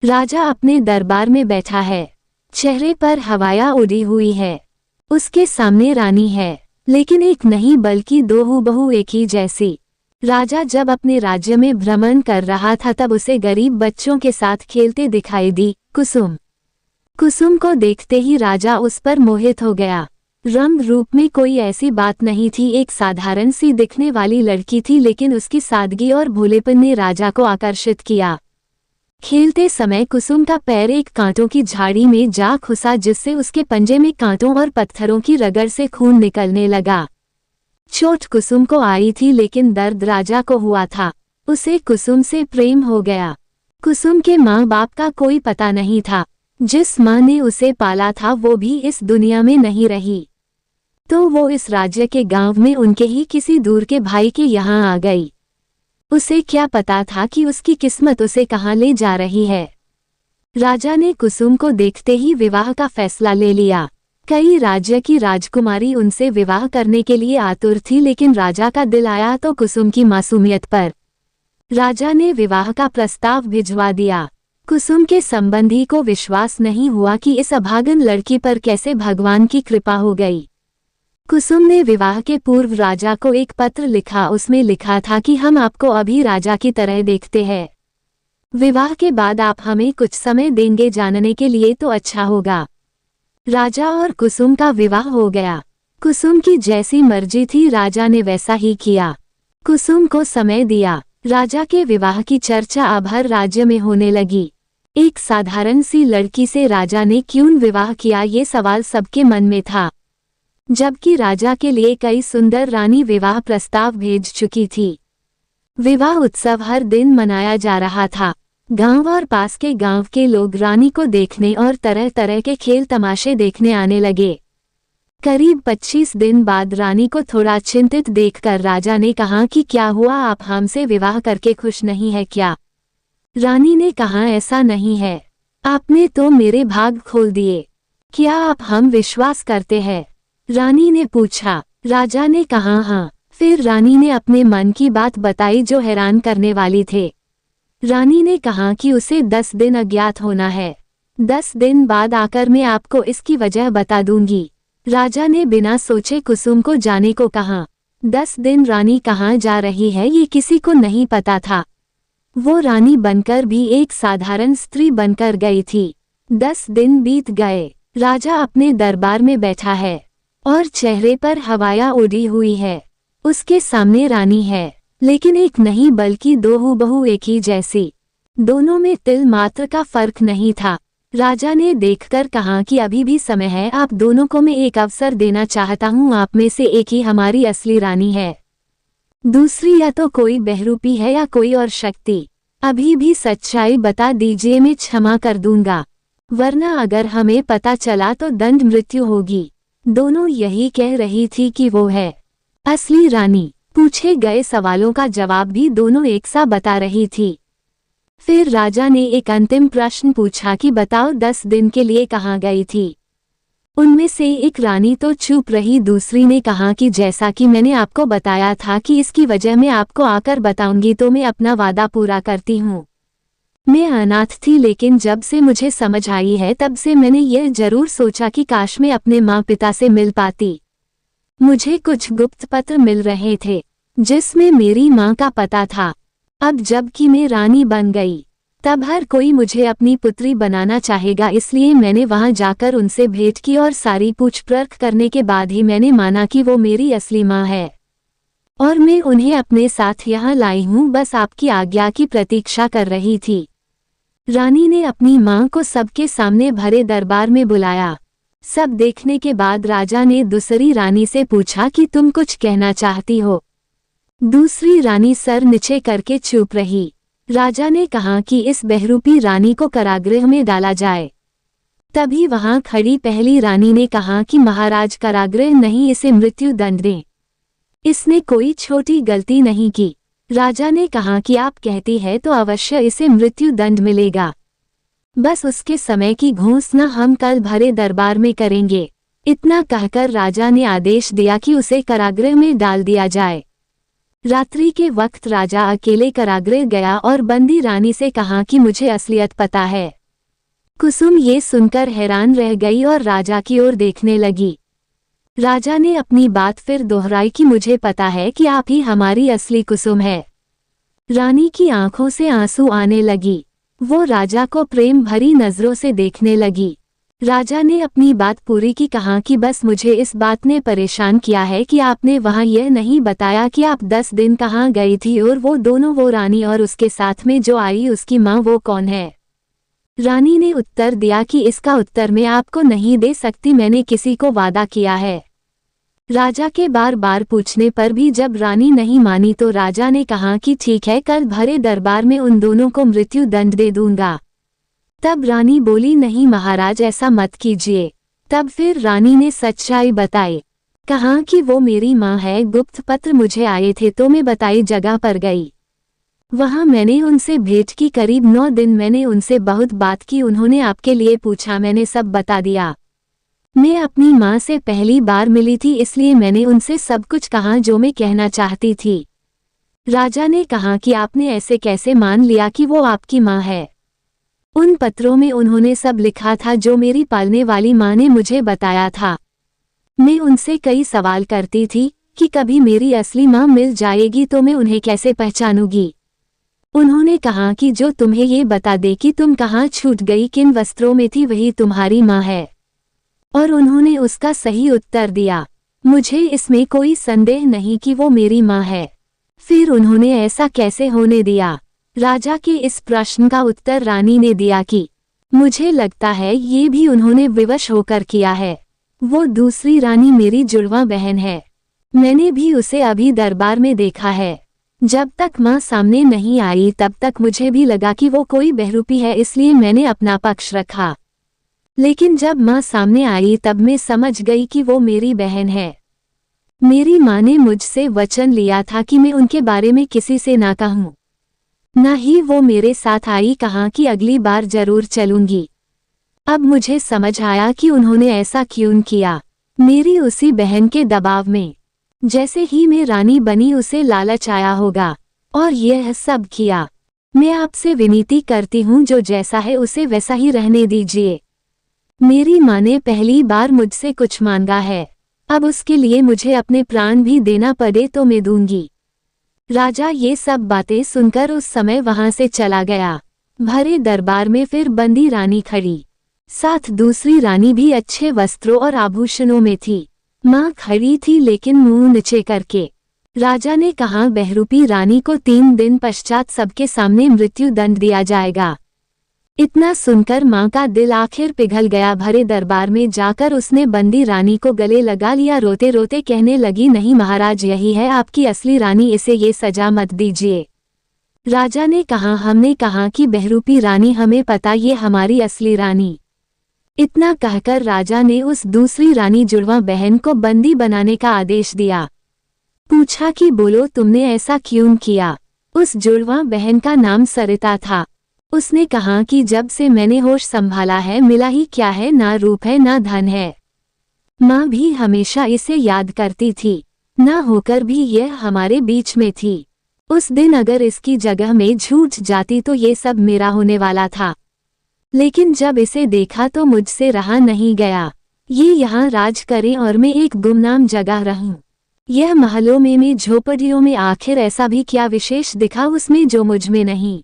राजा अपने दरबार में बैठा है। चेहरे पर हवाया उड़ी हुई है। उसके सामने रानी है, लेकिन एक नहीं बल्कि दो हूबहू एक ही जैसी। राजा जब अपने राज्य में भ्रमण कर रहा था तब उसे गरीब बच्चों के साथ खेलते दिखाई दी कुसुम। कुसुम को देखते ही राजा उस पर मोहित हो गया। रंग रूप में कोई ऐसी बात नहीं थी, एक साधारण सी दिखने वाली लड़की थी, लेकिन उसकी सादगी और भोलेपन ने राजा को आकर्षित किया। खेलते समय कुसुम का पैर एक कांटों की झाड़ी में जा घुसा, जिससे उसके पंजे में कांटों और पत्थरों की रगड़ से खून निकलने लगा। चोट कुसुम को आई थी, लेकिन दर्द राजा को हुआ था। उसे कुसुम से प्रेम हो गया। कुसुम के माँ बाप का कोई पता नहीं था। जिस माँ ने उसे पाला था वो भी इस दुनिया में नहीं रही, तो वो इस राज्य के गांव में उनके ही किसी दूर के भाई के यहाँ आ गई। उसे क्या पता था कि उसकी किस्मत उसे कहाँ ले जा रही है। राजा ने कुसुम को देखते ही विवाह का फैसला ले लिया। कई राज्य की राजकुमारी उनसे विवाह करने के लिए आतुर थी, लेकिन राजा का दिल आया तो कुसुम की मासूमियत पर। राजा ने विवाह का प्रस्ताव भिजवा दिया। कुसुम के संबंधी को विश्वास नहीं हुआ कि इस अभागन लड़की पर कैसे भगवान की कृपा हो गई। कुसुम ने विवाह के पूर्व राजा को एक पत्र लिखा। उसमें लिखा था कि हम आपको अभी राजा की तरह देखते हैं। विवाह के बाद आप हमें कुछ समय देंगे जानने के लिए तो अच्छा होगा। राजा और कुसुम का विवाह हो गया। कुसुम की जैसी मर्जी थी राजा ने वैसा ही किया। कुसुम को समय दिया। राजा के विवाह की चर्चा अब हर राज्य में होने लगी। एक साधारण सी लड़की से राजा ने क्यों विवाह किया, ये सवाल सबके मन में था, जबकि राजा के लिए कई सुंदर रानी विवाह प्रस्ताव भेज चुकी थी। विवाह उत्सव हर दिन मनाया जा रहा था। गांव और पास के गांव के लोग रानी को देखने और तरह तरह के खेल तमाशे देखने आने लगे। करीब 25 दिन बाद रानी को थोड़ा चिंतित देखकर राजा ने कहा कि क्या हुआ, आप हमसे विवाह करके खुश नहीं है क्या? रानी ने कहा, ऐसा नहीं है, आपने तो मेरे भाग खोल दिए। क्या आप हम विश्वास करते हैं? रानी ने पूछा। राजा ने कहा हाँ। फिर रानी ने अपने मन की बात बताई जो हैरान करने वाली थे। रानी ने कहा कि उसे 10 दिन अज्ञात होना है। 10 दिन बाद आकर मैं आपको इसकी वजह बता दूंगी। राजा ने बिना सोचे कुसुम को जाने को कहा। 10 दिन रानी कहाँ जा रही है ये किसी को नहीं पता था। वो रानी बनकर भी एक साधारण स्त्री बनकर गई थी। 10 दिन बीत गए। राजा अपने दरबार में बैठा है और चेहरे पर हवाया उड़ी हुई है। उसके सामने रानी है, लेकिन एक नहीं बल्कि दो हूबहू एक ही जैसी। दोनों में तिल मात्र का फर्क नहीं था। राजा ने देखकर कहा कि अभी भी समय है, आप दोनों को मैं एक अवसर देना चाहता हूँ। आप में से एक ही हमारी असली रानी है, दूसरी या तो कोई बहरूपी है या कोई और शक्ति। अभी भी सच्चाई बता दीजिए, मैं क्षमा कर दूंगा, वरना अगर हमें पता चला तो दंड मृत्यु होगी। दोनों यही कह रही थी कि वो है असली रानी। पूछे गए सवालों का जवाब भी दोनों एक सा बता रही थी। फिर राजा ने एक अंतिम प्रश्न पूछा कि बताओ 10 दिन के लिए कहाँ गई थी? उनमें से एक रानी तो चुप रही। दूसरी ने कहा कि जैसा कि मैंने आपको बताया था कि इसकी वजह मैं आपको आकर बताऊंगी, तो मैं अपना वादा पूरा करती हूँ। मैं अनाथ थी, लेकिन जब से मुझे समझ आई है तब से मैंने यह जरूर सोचा कि काश मैं अपने माँ पिता से मिल पाती। मुझे कुछ गुप्त पत्र मिल रहे थे जिसमें मेरी माँ का पता था। अब जबकि मैं रानी बन गई तब हर कोई मुझे अपनी पुत्री बनाना चाहेगा, इसलिए मैंने वहां जाकर उनसे भेंट की और सारी पूछ परख करने के बाद ही मैंने माना कि वो मेरी असली माँ है और मैं उन्हें अपने साथ यहाँ लाई हूँ। बस आपकी आज्ञा की प्रतीक्षा कर रही थी। रानी ने अपनी माँ को सबके सामने भरे दरबार में बुलाया। सब देखने के बाद राजा ने दूसरी रानी से पूछा कि तुम कुछ कहना चाहती हो? दूसरी रानी सर नीचे करके चुप रही। राजा ने कहा कि इस बहरूपी रानी को कारागृह में डाला जाए। तभी वहां खड़ी पहली रानी ने कहा कि महाराज, कारागृह नहीं, इसे मृत्यु दंड दें। इसने कोई छोटी गलती नहीं की। राजा ने कहा कि आप कहती है तो अवश्य इसे मृत्यु दंड मिलेगा, बस उसके समय की घोषणा हम कल भरे दरबार में करेंगे। इतना कहकर राजा ने आदेश दिया कि उसे कारागृह में डाल दिया जाए। रात्रि के वक्त राजा अकेले कारागृह गया और बंदी रानी से कहा कि मुझे असलियत पता है। कुसुम ये सुनकर हैरान रह गई और राजा की ओर देखने लगी। राजा ने अपनी बात फिर दोहराई कि मुझे पता है कि आप ही हमारी असली कुसुम है। रानी की आंखों से आंसू आने लगी। वो राजा को प्रेम भरी नजरों से देखने लगी। राजा ने अपनी बात पूरी की, कहा कि बस मुझे इस बात ने परेशान किया है कि आपने वहां यह नहीं बताया कि आप 10 दिन कहाँ गई थी और वो दोनों, वो रानी और उसके साथ में जो आई उसकी माँ, वो कौन है। रानी ने उत्तर दिया कि इसका उत्तर मैं आपको नहीं दे सकती, मैंने किसी को वादा किया है। राजा के बार बार पूछने पर भी जब रानी नहीं मानी तो राजा ने कहा कि ठीक है, कल भरे दरबार में उन दोनों को मृत्यु दंड दे दूंगा। तब रानी बोली, नहीं महाराज, ऐसा मत कीजिए। तब फिर रानी ने सच्चाई बताई, कहा कि वो मेरी माँ है। गुप्त पत्र मुझे आए थे तो मैं बताई जगह पर गई। वहां मैंने उनसे भेंट की। करीब 9 दिन मैंने उनसे बहुत बात की। उन्होंने आपके लिए पूछा, मैंने सब बता दिया। मैं अपनी माँ से पहली बार मिली थी, इसलिए मैंने उनसे सब कुछ कहा जो मैं कहना चाहती थी। राजा ने कहा कि आपने ऐसे कैसे मान लिया कि वो आपकी माँ है। उन पत्रों में उन्होंने सब लिखा था जो मेरी पालने वाली माँ ने मुझे बताया था। मैं उनसे कई सवाल करती थी कि कभी मेरी असली माँ मिल जाएगी तो मैं उन्हें कैसे पहचानूंगी। उन्होंने कहा कि जो तुम्हें ये बता दे कि तुम कहाँ छूट गई, किन वस्त्रों में थी, वही तुम्हारी माँ है। और उन्होंने उसका सही उत्तर दिया। मुझे इसमें कोई संदेह नहीं कि वो मेरी माँ है। फिर उन्होंने ऐसा कैसे होने दिया। राजा के इस प्रश्न का उत्तर रानी ने दिया कि मुझे लगता है ये भी उन्होंने विवश होकर किया है। वो दूसरी रानी मेरी जुड़वा बहन है। मैंने भी उसे अभी दरबार में देखा है। जब तक माँ सामने नहीं आई तब तक मुझे भी लगा कि वो कोई बहरूपी है, इसलिए मैंने अपना पक्ष रखा। लेकिन जब माँ सामने आई तब मैं समझ गई कि वो मेरी बहन है। मेरी माँ ने मुझसे वचन लिया था कि मैं उनके बारे में किसी से ना कहूँ। न ही वो मेरे साथ आई, कहा कि अगली बार जरूर चलूंगी। अब मुझे समझ आया कि उन्होंने ऐसा क्यों किया, मेरी उसी बहन के दबाव में। जैसे ही मैं रानी बनी उसे लालच आया होगा और यह सब किया। मैं आपसे विनती करती हूँ, जो जैसा है उसे वैसा ही रहने दीजिए। मेरी माँ ने पहली बार मुझसे कुछ मांगा है, अब उसके लिए मुझे अपने प्राण भी देना पड़े तो मैं दूंगी। राजा ये सब बातें सुनकर उस समय वहां से चला गया। भरे दरबार में फिर बंदी रानी खड़ी, साथ दूसरी रानी भी अच्छे वस्त्रों और आभूषणों में थी। माँ खड़ी थी लेकिन मुंह नीचे करके। राजा ने कहा, बहरूपी रानी को 3 दिन पश्चात सबके सामने मृत्यु दंड दिया जाएगा। इतना सुनकर माँ का दिल आखिर पिघल गया। भरे दरबार में जाकर उसने बंदी रानी को गले लगा लिया। रोते रोते कहने लगी, नहीं महाराज, यही है आपकी असली रानी, इसे ये सजा मत दीजिए। राजा ने कहा, हमने कहा कि बहरूपी रानी, हमें पता ये हमारी असली रानी। इतना कहकर राजा ने उस दूसरी रानी जुड़वा बहन को बंदी बनाने का आदेश दिया। पूछा कि बोलो तुमने ऐसा क्यों किया। उस जुड़वा बहन का नाम सरिता था। उसने कहा कि जब से मैंने होश संभाला है मिला ही क्या है, ना रूप है ना धन है। माँ भी हमेशा इसे याद करती थी, ना होकर भी यह हमारे बीच में थी। उस दिन अगर इसकी जगह में झूठ जाती तो ये सब मेरा होने वाला था, लेकिन जब इसे देखा तो मुझसे रहा नहीं गया। ये यहाँ राज करे और मैं एक गुमनाम जगह रहूं। यह महलों में, मैं झोपड़ियों में, आखिर ऐसा भी क्या विशेष दिखा उसमें जो मुझ में नहीं।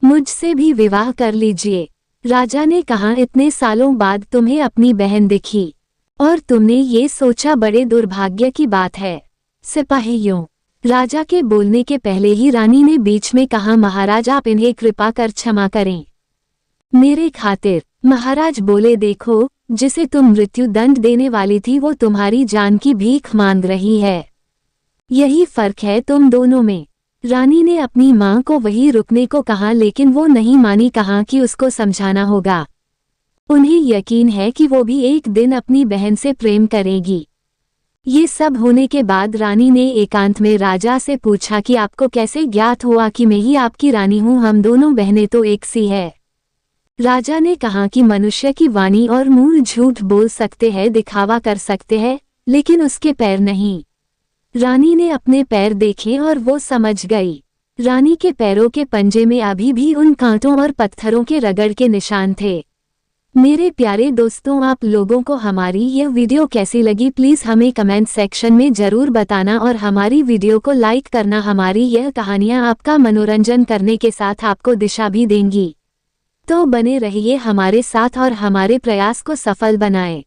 मुझसे भी विवाह कर लीजिए। राजा ने कहा, इतने सालों बाद तुम्हें अपनी बहन दिखी और तुमने ये सोचा, बड़े दुर्भाग्य की बात है। सिपाहियों, राजा के बोलने के पहले ही रानी ने बीच में कहा, महाराज आप इन्हें कृपा कर क्षमा करें मेरे खातिर। महाराज बोले, देखो जिसे तुम मृत्यु दंड देने वाली थी वो तुम्हारी जान की भीख मांग रही है। यही फर्क है तुम दोनों में। रानी ने अपनी माँ को वहीं रुकने को कहा लेकिन वो नहीं मानी। कहा कि उसको समझाना होगा। उन्हें यकीन है कि वो भी एक दिन अपनी बहन से प्रेम करेगी। ये सब होने के बाद रानी ने एकांत में राजा से पूछा कि आपको कैसे ज्ञात हुआ कि मैं ही आपकी रानी हूँ, हम दोनों बहनें तो एक सी है। राजा ने कहा कि मनुष्य की वाणी और मुंह झूठ बोल सकते हैं, दिखावा कर सकते हैं, लेकिन उसके पैर नहीं। रानी ने अपने पैर देखे और वो समझ गई। रानी के पैरों के पंजे में अभी भी उन कांटों और पत्थरों के रगड़ के निशान थे। मेरे प्यारे दोस्तों, आप लोगों को हमारी यह वीडियो कैसी लगी प्लीज़ हमें कमेंट सेक्शन में ज़रूर बताना और हमारी वीडियो को लाइक करना। हमारी यह कहानियाँ आपका मनोरंजन करने के साथ आपको दिशा भी देंगी। तो बने रहिए हमारे साथ और हमारे प्रयास को सफल बनाएं।